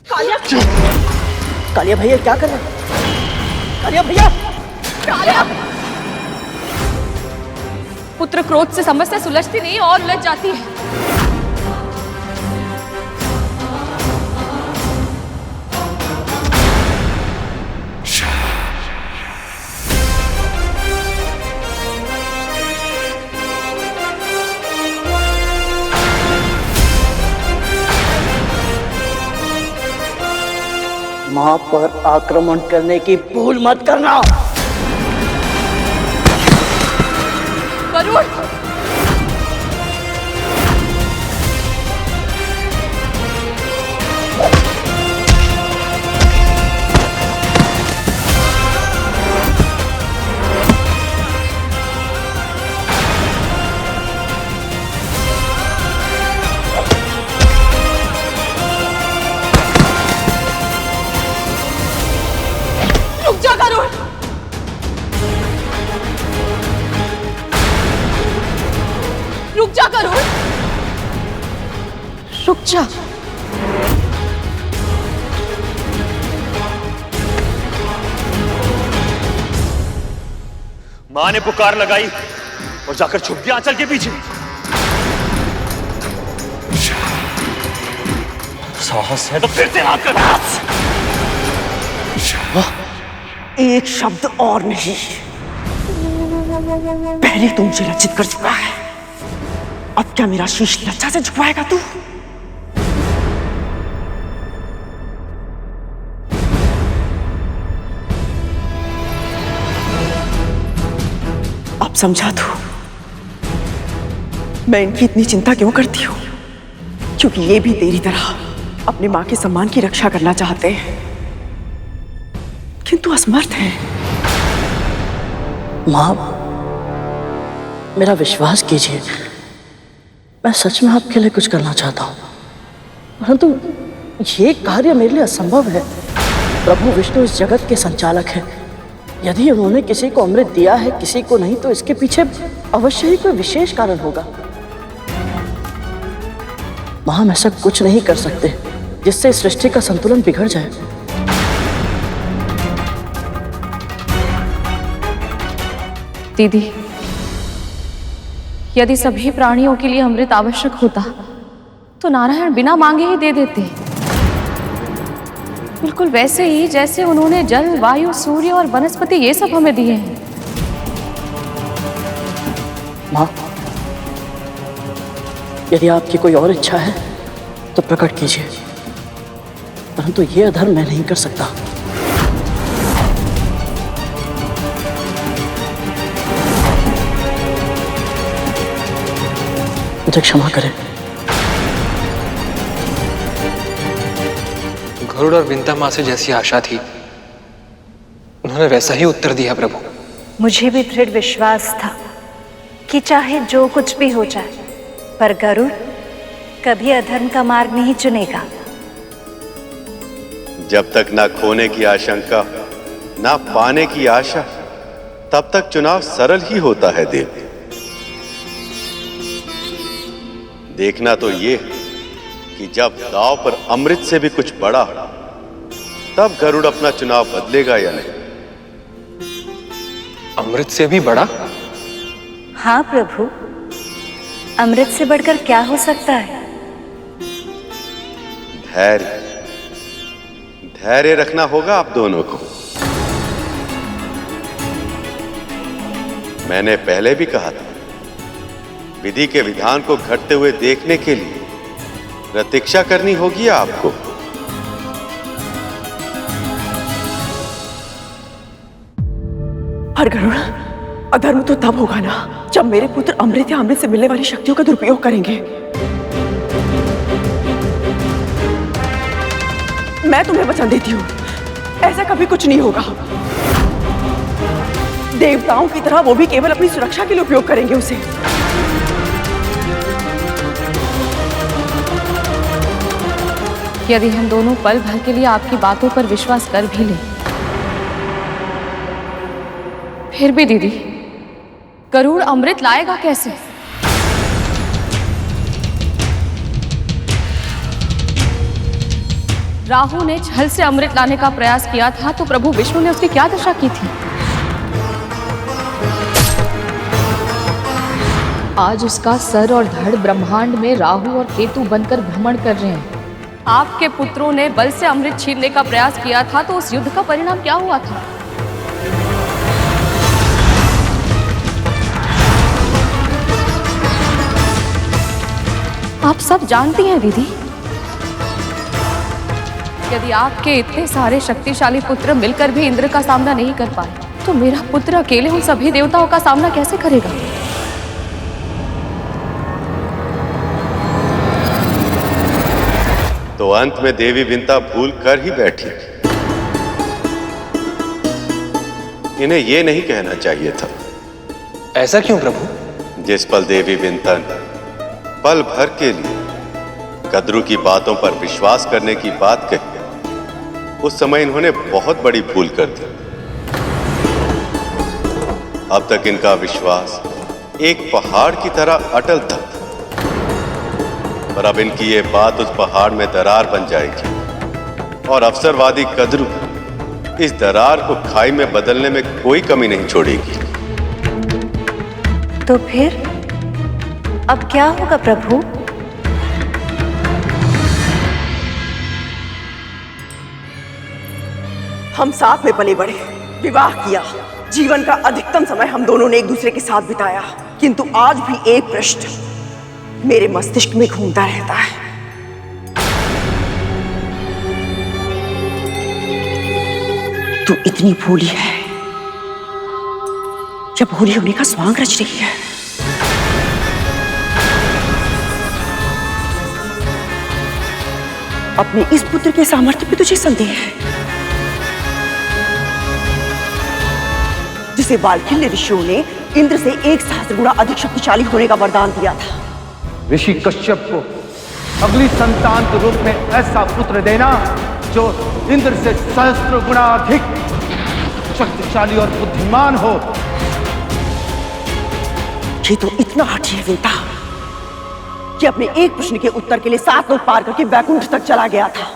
कालिया, कालिया भैया क्या कर रहे हैं? कालिया भैया, कालिया! पुत्र क्रोध से समस्या सुलझती नहीं और उलझ जाती है। मां पर आक्रमण करने की भूल मत करना। गरुड़! रुक जा गरुड़! रुक जा गरुड़! रुक जा। मां ने पुकार लगाई और जाकर छुप गया आंचल के पीछे। साहस है तो फिर से आकर एक शब्द और नहीं, पहले तुम मुझे लज्जित कर चुका है, अब क्या मेरा शीश लज्जा से झुकाएगा तू? अब समझा तू मैं इनकी इतनी चिंता क्यों करती हूं, क्योंकि ये भी तेरी तरह अपनी मां के सम्मान की रक्षा करना चाहते हैं, किंतु असमर्थ है। मां, मेरा विश्वास कीजिए, मैं सच में आपके लिए कुछ करना चाहता हूं, परंतु ये कार्य मेरे लिए असंभव है। प्रभु विष्णु इस जगत के संचालक हैं। यदि उन्होंने किसी को अमृत दिया है, किसी को नहीं, तो इसके पीछे अवश्य ही कोई विशेष कारण होगा। मां, हम ऐसा कुछ नहीं कर सकते जिससे इस सृष्टि का संतुलन बिगड़ जाए। दीदी, यदि सभी प्राणियों के लिए अमृत आवश्यक होता तो नारायण बिना मांगे ही दे देते, बिल्कुल वैसे ही जैसे उन्होंने जल, वायु, सूर्य और वनस्पति ये सब हमें दिए हैं। मां, यदि आपकी कोई और इच्छा है तो प्रकट कीजिए, परंतु ये अधर्म मैं नहीं कर सकता। मुझे क्षमा करें। गरुड़ और विंता मां से जैसी आशा थी उन्होंने वैसा ही उत्तर दिया प्रभु। मुझे भी दृढ़ विश्वास था कि चाहे जो कुछ भी हो जाए, पर गरुड़ कभी अधर्म का मार्ग नहीं चुनेगा। जब तक ना खोने की आशंका, ना पाने की आशा, तब तक चुनाव सरल ही होता है देव। देखना तो ये कि जब दांव पर अमृत से भी कुछ बड़ा, तब गरुड़ अपना चुनाव बदलेगा या नहीं। अमृत से भी बड़ा? हाँ प्रभु, अमृत से बढ़कर क्या हो सकता है? धैर्य, धैर्य रखना होगा आप दोनों को। मैंने पहले भी कहा था, विधि के विधान को घटते हुए देखने के लिए प्रतीक्षा करनी होगी आपको। पर गरुड़, अधर्म तो तब होगा ना जब मेरे पुत्र अमृत या अमृत से मिलने वाली शक्तियों का दुरुपयोग करेंगे। मैं तुम्हें वचन देती हूँ, ऐसा कभी कुछ नहीं होगा। देवताओं की तरह वो भी केवल अपनी सुरक्षा के लिए उपयोग करेंगे उसे। यदि हम दोनों पल भर के लिए आपकी बातों पर विश्वास कर भी लें, फिर भी दीदी, गरुड़ अमृत लाएगा कैसे? राहु ने छल से अमृत लाने का प्रयास किया था तो प्रभु विष्णु ने उसकी क्या दशा की थी? आज उसका सर और धड़ ब्रह्मांड में राहु और केतु बनकर भ्रमण कर रहे हैं। आपके पुत्रों ने बल से अमृत छीनने का प्रयास किया था तो उस युद्ध का परिणाम क्या हुआ था? आप सब जानती हैं दीदी। यदि आपके इतने सारे शक्तिशाली पुत्र मिलकर भी इंद्र का सामना नहीं कर पाए तो मेरा पुत्र अकेले उन सभी देवताओं का सामना कैसे करेगा? तो अंत में देवी विंता भूल कर ही बैठी। इन्हें यह नहीं कहना चाहिए था। ऐसा क्यों प्रभु? जिस पल देवी विंता ने पल भर के लिए कद्रू की बातों पर विश्वास करने की बात कही, उस समय इन्होंने बहुत बड़ी भूल कर दी। अब तक इनका विश्वास एक पहाड़ की तरह अटल था, पर अब इनकी ये बात उस पहाड़ में दरार बन जाएगी और अवसरवादी कद्रू इस दरार को खाई में बदलने में कोई कमी नहीं छोड़ेगी। तो फिर अब क्या होगा प्रभु? हम साथ में पले बढ़े, विवाह किया, जीवन का अधिकतम समय हम दोनों ने एक दूसरे के साथ बिताया, किंतु आज भी एक प्रश्न मेरे मस्तिष्क में घूमता रहता है। तू इतनी भोली है या भोली होने का स्वांग रच रही है? अपने इस पुत्र के सामर्थ्य पे तुझे संदेह है, जिसे वाल्खिल्य ऋषियों ने इंद्र से 1 सहस्त्र गुना अधिक शक्तिशाली होने का वरदान दिया था। ऋषि कश्यप को अगली संतान के रूप में ऐसा पुत्र देना जो इंद्र से सहस्त्र गुना अधिक शक्तिशाली और बुद्धिमान हो। ये तो इतना हठी है विंता कि अपने एक प्रश्न के उत्तर के लिए 7 लोक पार करके वैकुंठ तक चला गया था।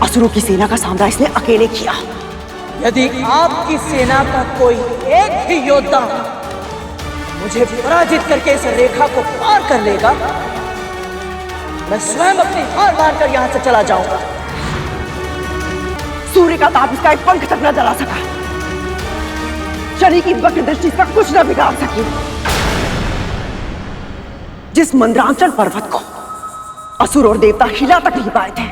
असुरों की सेना का सामना इसने अकेले किया। यदि आपकी सेना का कोई एक ही योद्धा मुझे पराजित करके इस रेखा को पार कर लेगा, मैं स्वयं अपनी हार मानकर यहां से चला जाऊंगा। सूर्य का ताप इसका एक पंख तक न जला सका, शनि की वक्र दृष्टि इसका कुछ न बिगाड़ सकी। जिस मंद्रांचल पर्वत को असुर और देवता हिला तक नहीं पाए थे,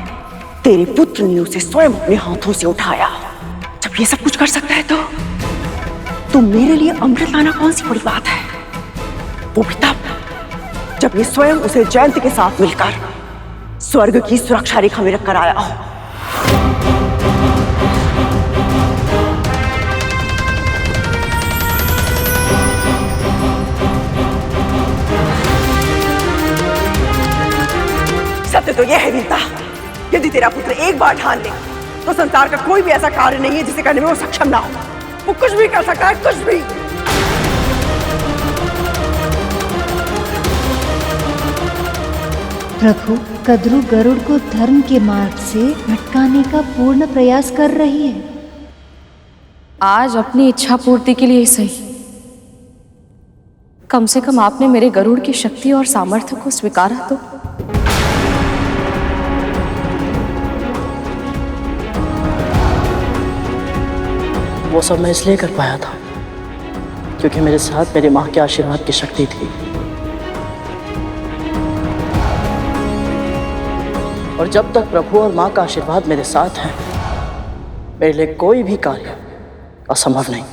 तेरे पुत्र ने उसे स्वयं अपने हाथों से उठाया। जब ये सब कुछ कर सकता है तो मेरे लिए अमृत लाना कौन सी बड़ी बात है? वो भी तब जब ये स्वयं उसे जयंत के साथ मिलकर स्वर्ग की सुरक्षा रेखा में रखकर आया हो। सत्य तो यह है विंता, यदि तेरा पुत्र एक बार ठान ले तो संसार का कोई भी ऐसा कार्य नहीं है जिसे करने में वो सक्षम ना हो। वो कुछ भी कर सकता है, कुछ भी। प्रभु, कद्रू गरुड़ को धर्म के मार्ग से भटकाने का पूर्ण प्रयास कर रही है। आज अपनी इच्छा पूर्ति के लिए सही, कम से कम आपने मेरे गरुड़ की शक्ति और सामर्थ्य को स्वीकारा तो। वो सब मैं इसलिए कर पाया था क्योंकि मेरे साथ मेरी माँ के आशीर्वाद की शक्ति थी। और जब तक प्रभु और माँ का आशीर्वाद मेरे साथ है, मेरे लिए कोई भी कार्य असंभव नहीं।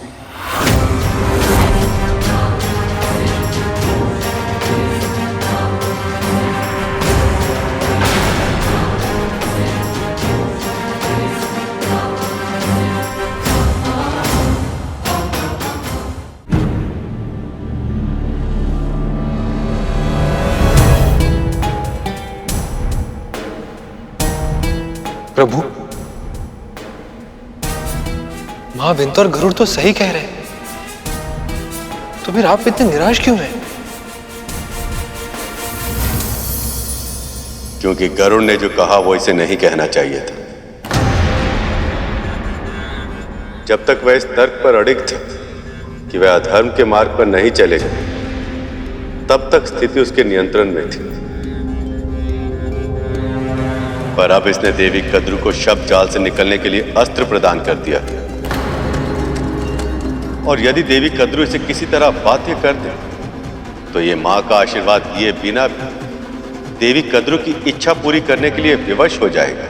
प्रभु, मां विंता और गरुड़ तो सही कह रहे हैं, तो फिर आप इतने निराश क्यों हैं? क्योंकि गरुड़ ने जो कहा वो इसे नहीं कहना चाहिए था। जब तक वह इस तर्क पर अड़िग था कि वह अधर्म के मार्ग पर नहीं चलेगा, तब तक स्थिति उसके नियंत्रण में थी। पर अब इसने देवी कद्रू को शब्द जाल से निकलने के लिए अस्त्र प्रदान कर दिया, और यदि देवी कद्रू इसे किसी तरह बाध्य कर दे तो ये मां का आशीर्वाद दिए बिना भी देवी कद्रू की इच्छा पूरी करने के लिए विवश हो जाएगा।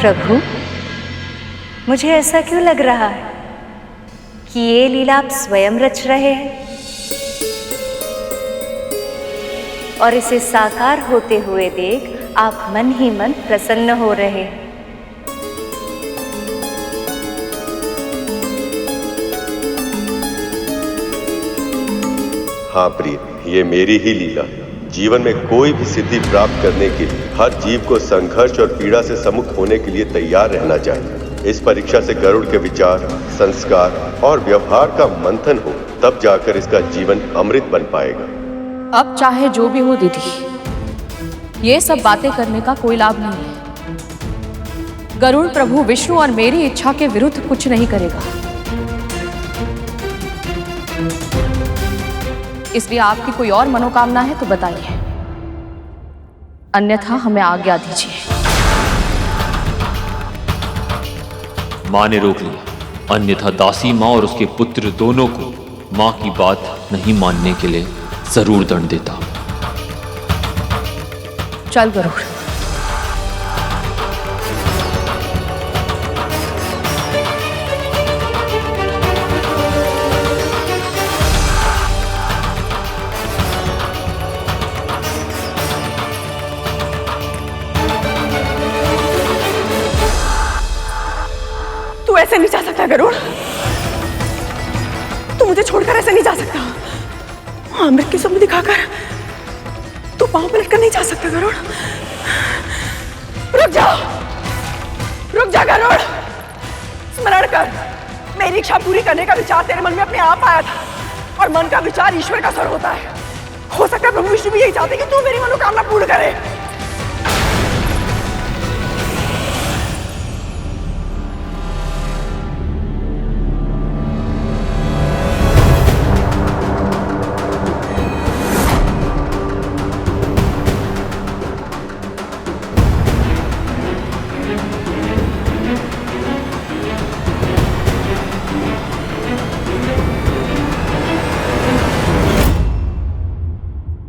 प्रभु, मुझे ऐसा क्यों लग रहा है कि ये लीला आप स्वयं रच रहे हैं और इसे साकार होते हुए देख आप मन ही मन प्रसन्न हो रहे हैं। हाँ प्रिय, ये मेरी ही लीला। जीवन में कोई भी सिद्धि प्राप्त करने के लिए हर जीव को संघर्ष और पीड़ा से सम्मुख होने के लिए तैयार रहना चाहिए। इस परीक्षा से गरुड़ के विचार, संस्कार और व्यवहार का मंथन हो, तब जाकर इसका जीवन अमृत बन पाएगा। अब चाहे जो भी हो दीदी, ये सब बातें करने का कोई लाभ नहीं है। गरुड़ प्रभु विष्णु और मेरी इच्छा के विरुद्ध कुछ नहीं करेगा, इसलिए आपकी कोई और मनोकामना है तो बताइए, अन्यथा हमें आज्ञा दीजिए। मां ने रोक लिया, अन्यथा दासी मां और उसके पुत्र दोनों को मां की बात नहीं मानने के लिए जरूर दंड देता। चल गरुड़। तू ऐसे नहीं जा सकता गरुड़, तू मुझे छोड़कर ऐसे नहीं जा सकता। अमृत की सुम्ह दिखाकर तू पांव पलट कर नहीं जा सकता गरुड़। रुक जा गरुड़, स्मरण कर, मेरी इच्छा पूरी करने का विचार तेरे मन में अपने आप आया था, और मन का विचार ईश्वर का स्वर होता है। हो सकता है प्रभु विष्णु भी यही चाहते कि तू मेरी मनोकामना पूर्ण करे।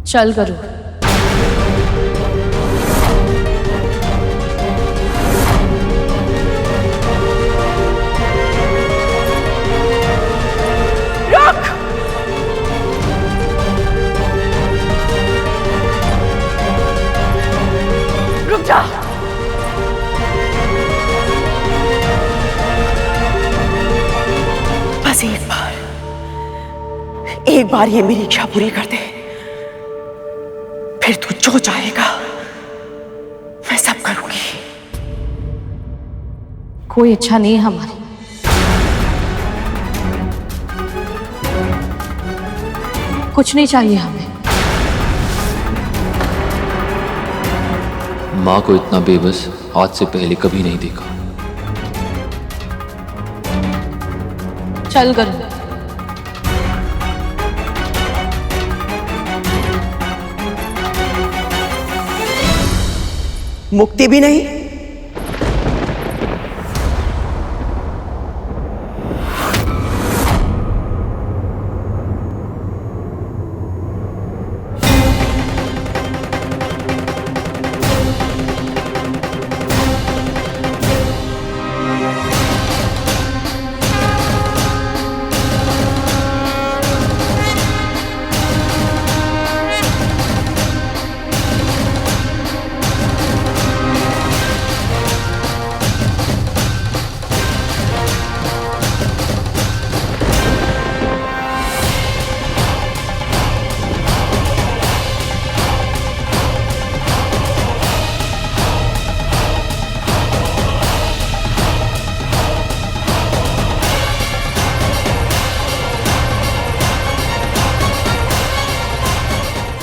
चल गरुड़। रुक जा। बस एक बार ये मेरी इच्छा पूरी कर दे, फिर तू जो चाहेगा मैं सब करूंगी। कोई इच्छा नहीं है हमारी। कुछ नहीं चाहिए हमें। मां को इतना बेबस आज से पहले कभी नहीं देखा। चल गरुड़। मुक्ति भी नहीं,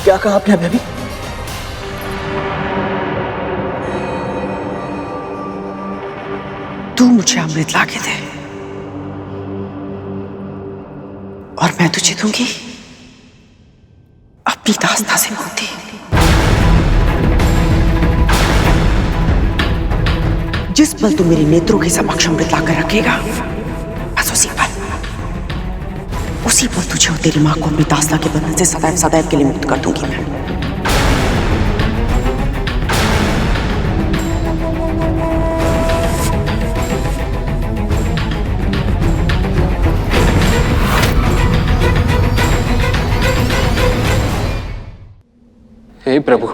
क्या कहा आपने अभी? तू मुझे अमृत लाके दे और मैं तुझे दूंगी अपनी दास्ता से मुक्ति। जिस पल तू मेरे नेत्रों के समक्ष अमृत लाकर रखेगा, बस उसी पल तुझे और तेरी मां को अपनी दास्ता के बंधन से सदैव सदैव के लिए मुक्त कर दूंगी मैं। हे प्रभु,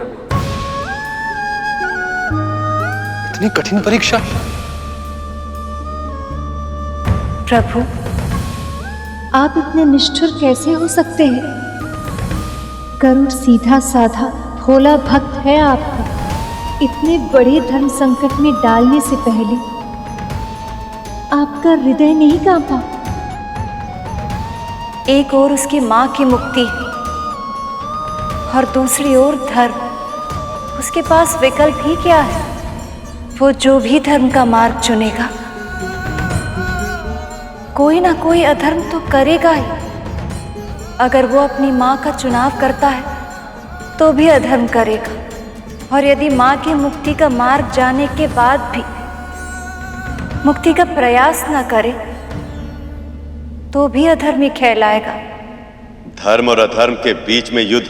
इतनी कठिन परीक्षा। प्रभु, आप इतने निष्ठुर कैसे हो सकते हैं? गरुड़ सीधा साधा भोला भक्त है आपका। इतने बड़े धर्म संकट में डालने से पहले आपका हृदय नहीं कांपा? एक ओर उसकी मां की मुक्ति और दूसरी ओर धर्म। उसके पास विकल्प ही क्या है? वो जो भी धर्म का मार्ग चुनेगा, कोई ना कोई अधर्म तो करेगा ही। अगर वो अपनी मां का चुनाव करता है तो भी अधर्म करेगा, और यदि मां की मुक्ति का मार्ग जाने के बाद भी मुक्ति का प्रयास न करे तो भी अधर्मी कहलाएगा। धर्म और अधर्म के बीच में युद्ध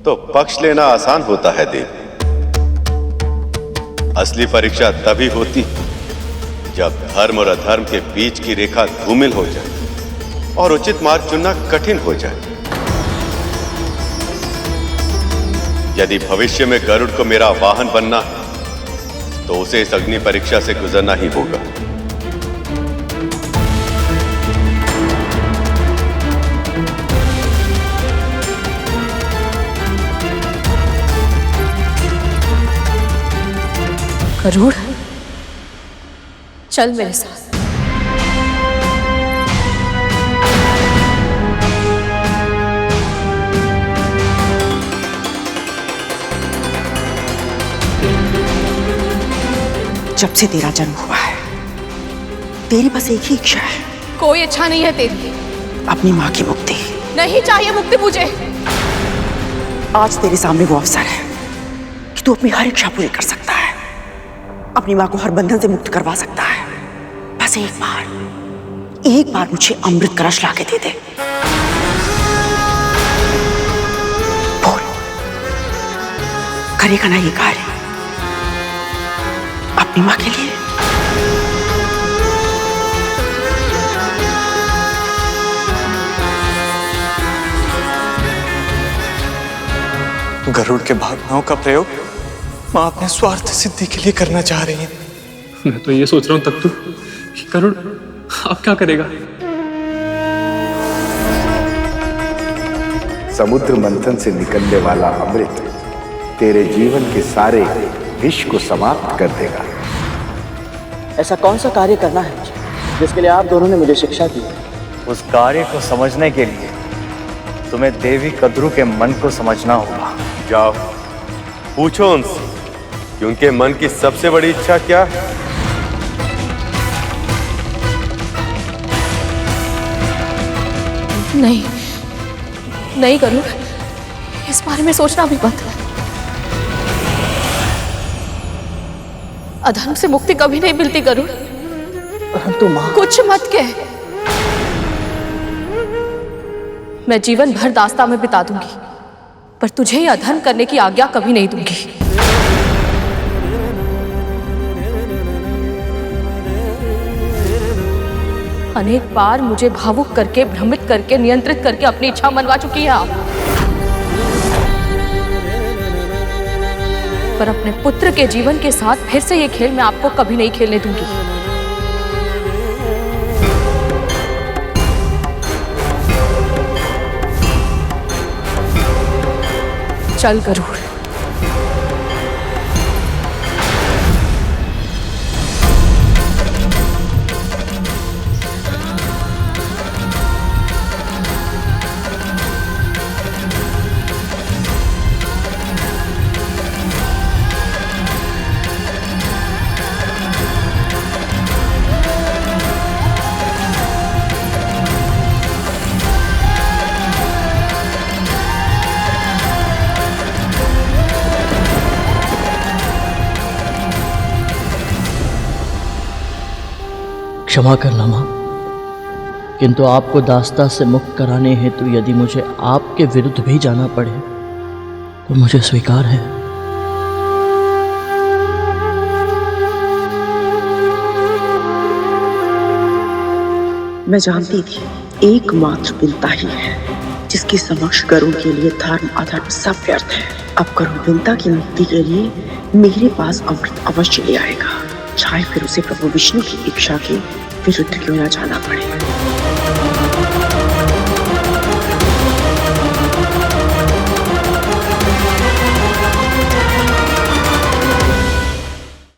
तो पक्ष लेना आसान होता है देव। असली परीक्षा तभी होती जब धर्म और अधर्म के बीच की रेखा धूमिल हो जाए और उचित मार्ग चुनना कठिन हो जाए। यदि भविष्य में गरुड़ को मेरा वाहन बनना है तो उसे इस अग्नि परीक्षा से गुजरना ही होगा। गरुड़, चल मेरे साथ। जब से तेरा जन्म हुआ है, तेरी बस एक ही इच्छा है। कोई इच्छा नहीं है तेरी। अपनी मां की मुक्ति। नहीं चाहिए मुक्ति मुझे। आज तेरे सामने वो अवसर है कि तू अपनी हर इच्छा पूरी कर सकता है, अपनी मां को हर बंधन से मुक्त करवा सकता है। बस एक बार मुझे अमृत कलश लाके दे दे। बोल, करेगा ना ये कार्य अपनी मां के लिए? गरुड़ के भावनाओं का प्रयोग मां अपने स्वार्थ सिद्धि के लिए करना चाह रही है। मैं तो ये सोच रहा हूं तब तो कि गरुड़ अब क्या करेगा। समुद्र मंथन से निकलने वाला अमृत तेरे जीवन के सारे विष को समाप्त कर देगा। ऐसा कौन सा कार्य करना है मुझे जिसके लिए आप दोनों ने मुझे शिक्षा दी? उस कार्य को समझने के लिए तुम्हें देवी कद्रू के मन को समझना होगा। जाओ पूछो उनसे कि उनके मन की सबसे बड़ी इच्छा क्या है। नहीं गरुड़, इस बारे में सोचना भी बंद कर। अधर्म से मुक्ति कभी नहीं मिलती गरुड़। परंतु मां, कुछ मत कह। मैं जीवन भर दास्ता में बिता दूंगी, पर तुझे यह अधर्म करने की आज्ञा कभी नहीं दूंगी। अनेक बार मुझे भावुक करके, भ्रमित करके, नियंत्रित करके अपनी इच्छा मनवा चुकी है आप। पर अपने पुत्र के जीवन के साथ फिर से ये खेल मैं आपको कभी नहीं खेलने दूंगी। चल गरुड़। क्षमा करना मां, किंतु आपको दास्ता से मुक्त कराने हेतु यदि मुझे आपके विरुद्ध भी जाना पड़े तो मुझे स्वीकार है। मैं जानती थी एकमात्र विंता ही है जिसके समक्ष गरुड़ के लिए धर्म अधर्म सब व्यर्थ है। अब गरुड़ विंता की मुक्ति के लिए मेरे पास अमृत अवश्य ले आएगा, चाहे फिर उसे प्रभु विष्णु की इच्छा के विरुद्ध क्यों न जाना पड़े।